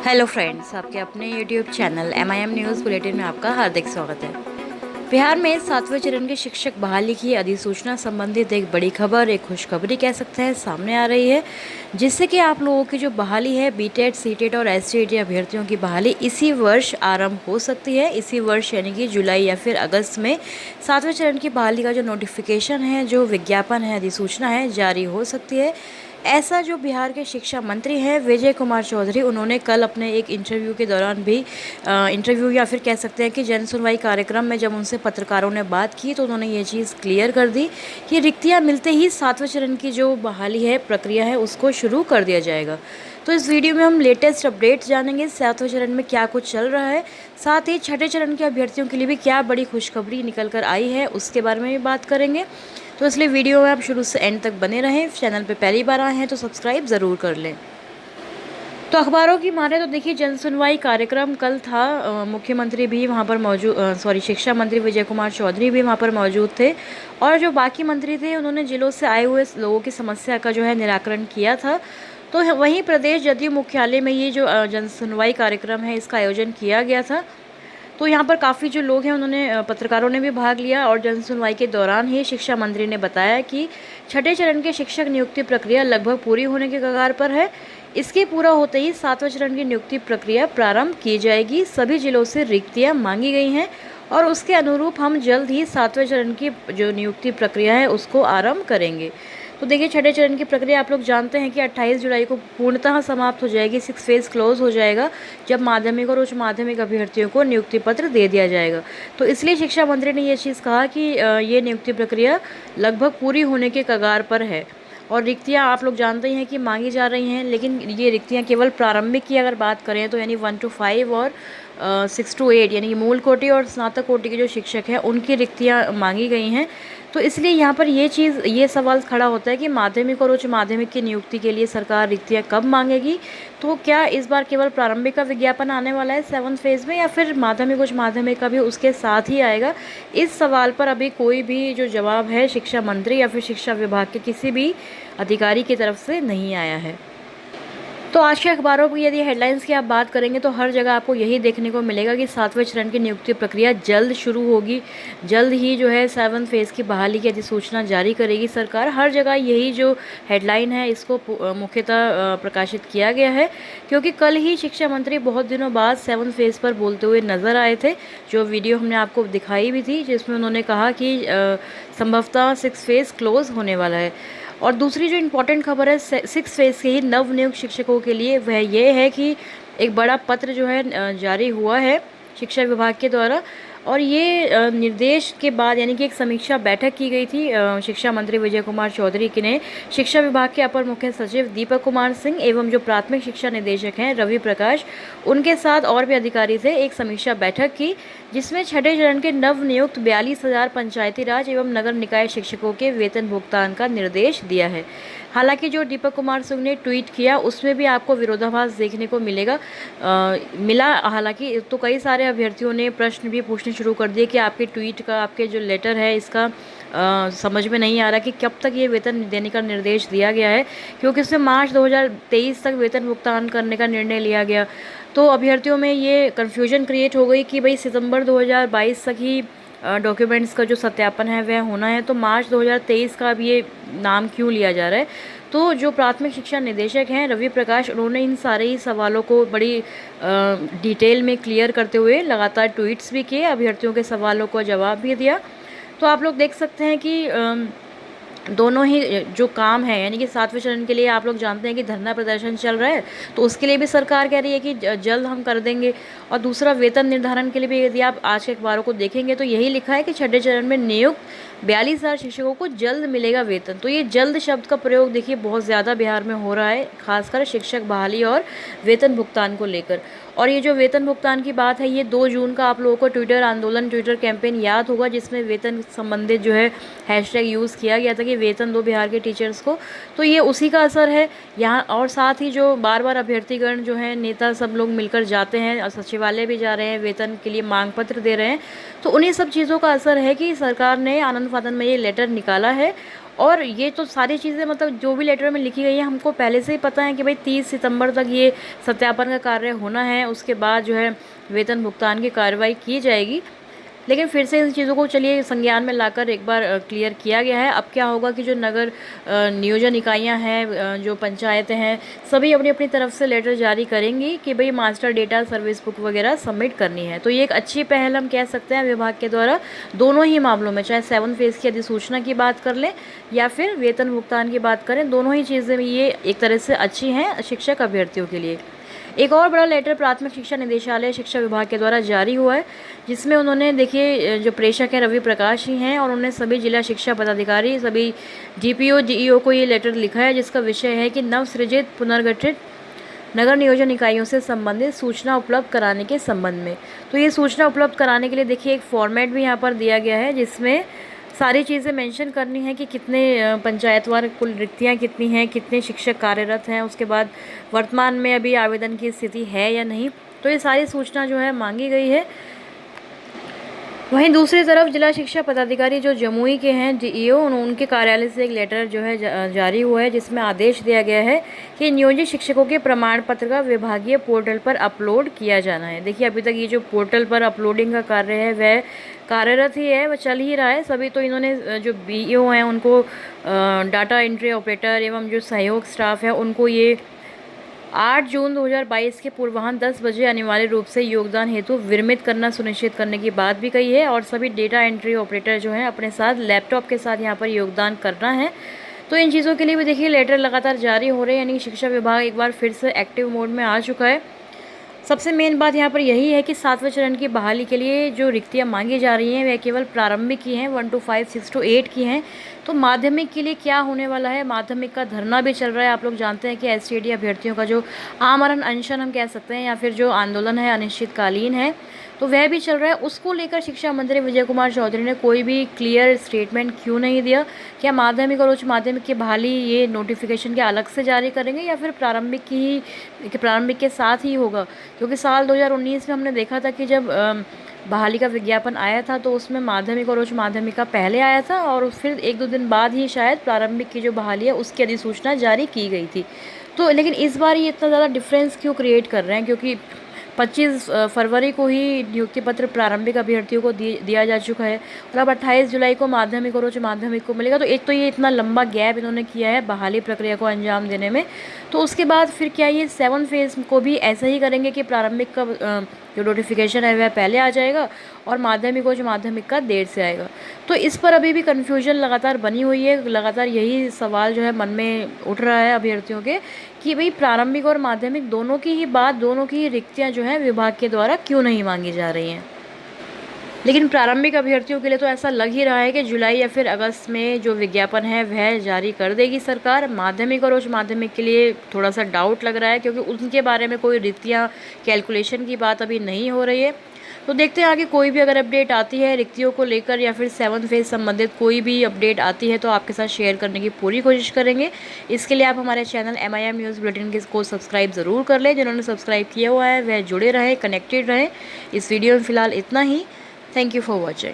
Hello friends, आपके अपने YouTube channel MIM news bulletin में आपका हार्दिक स्वागत है। बिहार में 7वें चरण की शिक्षक बहाली की अधिसूचना संबंधित एक बड़ी खबर, एक खुशखबरी कह सकते हैं, सामने आ रही है, जिससे कि आप लोगों की जो बहाली है बीटेड, सीटेड और एसटीईटी अभ्यर्थियों की बहाली इसी वर्ष आरंभ हो सकती है। इसी वर्ष यानी कि जुलाई या फिर अगस्त में 7वें चरण की बहाली का जो नोटिफिकेशन है, जो विज्ञापन है, अधिसूचना है, जारी हो सकती है। ऐसा जो बिहार के शिक्षा मंत्री हैं विजय कुमार चौधरी, उन्होंने कल अपने एक इंटरव्यू के दौरान भी इंटरव्यू या फिर कह सकते हैं कि जन सुनवाई कार्यक्रम में जब उनसे पत्रकारों ने बात की तो उन्होंने ये चीज़ क्लियर कर दी कि रिक्तियाँ मिलते ही 7वें चरण की जो बहाली है, प्रक्रिया है, उसको शुरू कर दिया जाएगा। तो इस वीडियो में हम लेटेस्ट अपडेट जानेंगे, 7वें चरण में क्या कुछ चल रहा है, साथ ही छठे चरण के अभ्यर्थियों के लिए भी क्या बड़ी खुशखबरी निकल कर आई है, उसके बारे में भी बात करेंगे। तो इसलिए वीडियो में आप शुरू से एंड तक बने रहें। चैनल पे पहली बार आए हैं तो सब्सक्राइब ज़रूर कर लें। तो अखबारों की माने तो देखिए, जन सुनवाई कार्यक्रम कल था, मुख्यमंत्री भी वहाँ पर मौजूद, शिक्षा मंत्री विजय कुमार चौधरी भी वहाँ पर मौजूद थे, और जो बाकी मंत्री थे उन्होंने जिलों से आए हुए लोगों की समस्या का जो है निराकरण किया था। तो वहीं प्रदेश जदयू मुख्यालय में ये जो जन सुनवाई कार्यक्रम है, इसका आयोजन किया गया था। तो यहाँ पर काफ़ी जो लोग हैं उन्होंने, पत्रकारों ने भी भाग लिया, और जन सुनवाई के दौरान ही शिक्षा मंत्री ने बताया कि छठे चरण के शिक्षक नियुक्ति प्रक्रिया लगभग पूरी होने के कगार पर है। इसके पूरा होते ही 7वें चरण की नियुक्ति प्रक्रिया प्रारंभ की जाएगी। सभी जिलों से रिक्तियाँ मांगी गई हैं और उसके अनुरूप हम जल्द ही 7वें चरण की जो नियुक्ति प्रक्रिया है उसको आरंभ करेंगे। तो देखिए, छठे चरण की प्रक्रिया आप लोग जानते हैं कि 28 जुलाई को पूर्णतः समाप्त हो जाएगी, 6 फेज़ क्लोज हो जाएगा, जब माध्यमिक और उच्च माध्यमिक अभ्यर्थियों को नियुक्ति पत्र दे दिया जाएगा। तो इसलिए शिक्षा मंत्री ने ये चीज़ कहा कि ये नियुक्ति प्रक्रिया लगभग पूरी होने के कगार पर है, और रिक्तियाँ आप लोग जानते ही हैं कि मांगी जा रही हैं, लेकिन ये रिक्तियाँ केवल प्रारंभिक की अगर बात करें तो यानी 1 to 5 और 6 to 8 यानी कि मूल कोटि और स्नातक कोटि के जो शिक्षक हैं उनकी रिक्तियाँ मांगी गई हैं। तो इसलिए यहाँ पर ये सवाल खड़ा होता है कि माध्यमिक और उच्च माध्यमिक की नियुक्ति के लिए सरकार रिक्तियाँ कब मांगेगी। तो क्या इस बार केवल प्रारंभिक का विज्ञापन आने वाला है 7th फेज़ में, या फिर माध्यमिक उच्च माध्यमिक का भी उसके साथ ही आएगा? इस सवाल पर अभी कोई भी जो जवाब है शिक्षा मंत्री या फिर शिक्षा विभाग के किसी भी अधिकारी की तरफ से नहीं आया है। तो आज के अखबारों की यदि हेडलाइंस की आप बात करेंगे तो हर जगह आपको यही देखने को मिलेगा कि 7वें चरण की नियुक्ति प्रक्रिया जल्द शुरू होगी। जल्द ही जो है 7th फेज़ की बहाली की अधिसूचना जारी करेगी सरकार। हर जगह यही जो हेडलाइन है इसको मुख्यतः प्रकाशित किया गया है, क्योंकि कल ही शिक्षा मंत्री बहुत दिनों बाद 7th फेज़ पर बोलते हुए नज़र आए थे। जो वीडियो हमने आपको दिखाई भी थी, जिसमें उन्होंने कहा कि संभवतः 6 फेज़ क्लोज होने वाला है। और दूसरी जो इम्पोर्टेंट खबर है 6 फेज़ के ही नवनियुक्त शिक्षकों के लिए, वह ये है कि एक बड़ा पत्र जो है जारी हुआ है शिक्षा विभाग के द्वारा, और ये निर्देश के बाद यानी कि एक समीक्षा बैठक की गई थी शिक्षा मंत्री विजय कुमार चौधरी की ने शिक्षा विभाग के अपर मुख्य सचिव दीपक कुमार सिंह एवं जो प्राथमिक शिक्षा निदेशक हैं रवि प्रकाश, उनके साथ और भी अधिकारी थे, एक समीक्षा बैठक की, जिसमें छठे चरण के नवनियुक्त 42,000 पंचायती राज एवं नगर निकाय शिक्षकों के वेतन भुगतान का निर्देश दिया है। हालांकि जो दीपक कुमार सिंह ने ट्वीट किया उसमें भी आपको विरोधाभास देखने को मिला। हालांकि तो कई सारे अभ्यर्थियों ने प्रश्न भी पूछने शुरू कर दिए कि आपके ट्वीट का, आपके जो लेटर है इसका समझ में नहीं आ रहा कि कब तक ये वेतन देने का निर्देश दिया गया है, क्योंकि इसमें मार्च 2023 तक वेतन भुगतान करने का निर्णय लिया गया। तो अभ्यर्थियों में ये कन्फ्यूजन क्रिएट हो गई कि भाई सितंबर 2022 तक ही डॉक्यूमेंट्स का जो सत्यापन है वह होना है, तो मार्च 2023 का अब ये नाम क्यों लिया जा रहा है। तो जो प्राथमिक शिक्षा निदेशक हैं रवि प्रकाश, उन्होंने इन सारे ही सवालों को बड़ी डिटेल में क्लियर करते हुए लगातार ट्वीट्स भी किए, अभ्यर्थियों के सवालों को जवाब भी दिया। तो आप लोग देख सकते हैं कि दोनों ही जो काम है, यानी कि 7वें चरण के लिए आप लोग जानते हैं कि धरना प्रदर्शन चल रहा है, तो उसके लिए भी सरकार कह रही है कि जल्द हम कर देंगे। और दूसरा, वेतन निर्धारण के लिए भी यदि आप आज के अखबारों को देखेंगे तो यही लिखा है कि छठे चरण में नियुक्त 42,000 शिक्षकों को जल्द मिलेगा वेतन। तो ये जल्द शब्द का प्रयोग देखिए बहुत ज़्यादा बिहार में हो रहा है, खासकर शिक्षक बहाली और वेतन भुगतान को लेकर। और ये जो वेतन भुगतान की बात है, ये 2 जून का आप लोगों को ट्विटर आंदोलन, ट्विटर कैंपेन याद होगा, जिसमें वेतन संबंधित जो है हैशटैग यूज़ किया गया था कि वेतन दो बिहार के टीचर्स को। तो ये उसी का असर है यहाँ। और साथ ही जो बार बार अभ्यर्थीगण जो है, नेता सब लोग मिलकर जाते हैं और सचिवालय भी जा रहे हैं, वेतन के लिए मांग पत्र दे रहे हैं, तो उन्हीं सब चीज़ों का असर है कि सरकार ने आनंद फानन में ये लेटर निकाला है। और ये तो सारी चीज़ें मतलब जो भी लेटर में लिखी गई है हमको पहले से ही पता है कि भाई 30 सितंबर तक ये सत्यापन का कार्य होना है, उसके बाद जो है वेतन भुगतान की कार्रवाई की जाएगी। लेकिन फिर से इन चीज़ों को चलिए संज्ञान में लाकर एक बार क्लियर किया गया है। अब क्या होगा कि जो नगर नियोजन इकाइयां हैं, जो पंचायतें हैं, सभी अपनी अपनी तरफ से लेटर जारी करेंगी कि भाई मास्टर डेटा सर्विस बुक वगैरह सबमिट करनी है। तो ये एक अच्छी पहल हम कह सकते हैं विभाग के द्वारा दोनों ही मामलों में, चाहे 7 फेज़ की अधिसूचना की बात कर लें या फिर वेतन भुगतान की बात करें, दोनों ही चीज़ें ये एक तरह से अच्छी हैं शिक्षक अभ्यर्थियों के लिए। एक और बड़ा लेटर प्राथमिक शिक्षा निदेशालय शिक्षा विभाग के द्वारा जारी हुआ है, जिसमें उन्होंने देखिए जो प्रेषक हैं रवि प्रकाश ही हैं और उन्होंने सभी जिला शिक्षा पदाधिकारी, सभी डीपीओ डीईओ को ये लेटर लिखा है, जिसका विषय है कि नवसृजित पुनर्गठित नगर नियोजन इकाइयों से संबंधित सूचना उपलब्ध कराने के संबंध में। तो ये सूचना उपलब्ध कराने के लिए देखिए एक फॉर्मेट भी यहाँ पर दिया गया है, जिसमें सारी चीज़ें मेंशन करनी है कि कितने पंचायतवार कुल रिक्तियाँ कितनी हैं, कितने शिक्षक कार्यरत हैं, उसके बाद वर्तमान में अभी आवेदन की स्थिति है या नहीं। तो ये सारी सूचना जो है मांगी गई है। वहीं दूसरी तरफ जिला शिक्षा पदाधिकारी जो जमुई के हैं डीईओ, उनके कार्यालय से एक लेटर जो है जारी हुआ है, जिसमें आदेश दिया गया है कि नियोजित शिक्षकों के प्रमाण पत्र का विभागीय पोर्टल पर अपलोड किया जाना है। देखिए अभी तक ये जो पोर्टल पर अपलोडिंग का कार्य है वह कार्यरत ही है, वह चल ही रहा है। सभी तो इन्होंने जो बीईओ हैं उनको डाटा एंट्री ऑपरेटर एवं जो सहयोग स्टाफ है उनको ये 8 जून 2022 के पूर्वाह्न 10 बजे अनिवार्य रूप से योगदान हेतु विरमित करना सुनिश्चित करने की बात भी कही है। और सभी डेटा एंट्री ऑपरेटर जो हैं अपने साथ लैपटॉप के साथ यहाँ पर योगदान करना है। तो इन चीज़ों के लिए भी देखिए लेटर लगातार जारी हो रहे हैं, यानी शिक्षा विभाग एक बार फिर से एक्टिव मोड में आ चुका है। सबसे मेन बात यहाँ पर यही है कि 7वें चरण की बहाली के लिए जो रिक्तियाँ मांगी जा रही हैं वह केवल प्रारंभिक की हैं, 1 to 5, 6 to 8 की हैं। तो माध्यमिक के लिए क्या होने वाला है, माध्यमिक का धरना भी चल रहा है। आप लोग जानते हैं कि एसटीडी अभ्यर्थियों का जो आमरण अनशन हम कह सकते हैं या फिर जो आंदोलन है अनिश्चितकालीन है, तो वह भी चल रहा है। उसको लेकर शिक्षा मंत्री विजय कुमार चौधरी ने कोई भी क्लियर स्टेटमेंट क्यों नहीं दिया। क्या माध्यमिक और उच्च माध्यमिक की बहाली ये नोटिफिकेशन के अलग से जारी करेंगे या फिर प्रारंभिक के साथ ही होगा? क्योंकि साल 2019 में हमने देखा था कि जब बहाली का विज्ञापन आया था तो उसमें माध्यमिक और उच्च माध्यमिक का पहले आया था और फिर 1-2 दिन बाद ही शायद प्रारंभिक की जो बहाली है उसकी अधिसूचना जारी की गई थी। तो लेकिन इस बार ये इतना ज़्यादा डिफरेंस क्यों क्रिएट कर रहे हैं? क्योंकि 25 फरवरी को ही नियुक्ति पत्र प्रारंभिक अभ्यर्थियों को दिया जा चुका है और अब 28 जुलाई को माध्यमिक और उच्च माध्यमिक को मिलेगा। तो एक तो ये इतना लंबा गैप इन्होंने किया है बहाली प्रक्रिया को अंजाम देने में। तो उसके बाद फिर क्या ये 7 फेज़ को भी ऐसा ही करेंगे कि प्रारंभिक का जो नोटिफिकेशन है वह पहले आ जाएगा और माध्यमिक और उच्च माध्यमिक का देर से आएगा? तो इस पर अभी भी कन्फ्यूजन लगातार बनी हुई है। लगातार यही सवाल जो है मन में उठ रहा है अभ्यर्थियों के कि भाई प्रारंभिक और माध्यमिक दोनों की ही बात, दोनों की ही रिक्तियाँ जो हैं विभाग के द्वारा क्यों नहीं मांगी जा रही हैं। लेकिन प्रारंभिक अभ्यर्थियों के लिए तो ऐसा लग ही रहा है कि जुलाई या फिर अगस्त में जो विज्ञापन है वह जारी कर देगी सरकार। माध्यमिक और उच्च माध्यमिक के लिए थोड़ा सा डाउट लग रहा है क्योंकि उनके बारे में कोई रिक्तियाँ कैलकुलेशन की बात अभी नहीं हो रही है। तो देखते हैं आगे कोई भी अगर अपडेट आती है रिक्तियों को लेकर या फिर 7 फेज़ संबंधित कोई भी अपडेट आती है तो आपके साथ शेयर करने की पूरी कोशिश करेंगे। इसके लिए आप हमारे चैनल MIM न्यूज़ बुलेटिन को सब्सक्राइब ज़रूर कर लें। जिन्होंने सब्सक्राइब किया हुआ है वह जुड़े रहें, कनेक्टेड रहें। इस वीडियो में फ़िलहाल इतना ही। Thank you for watching.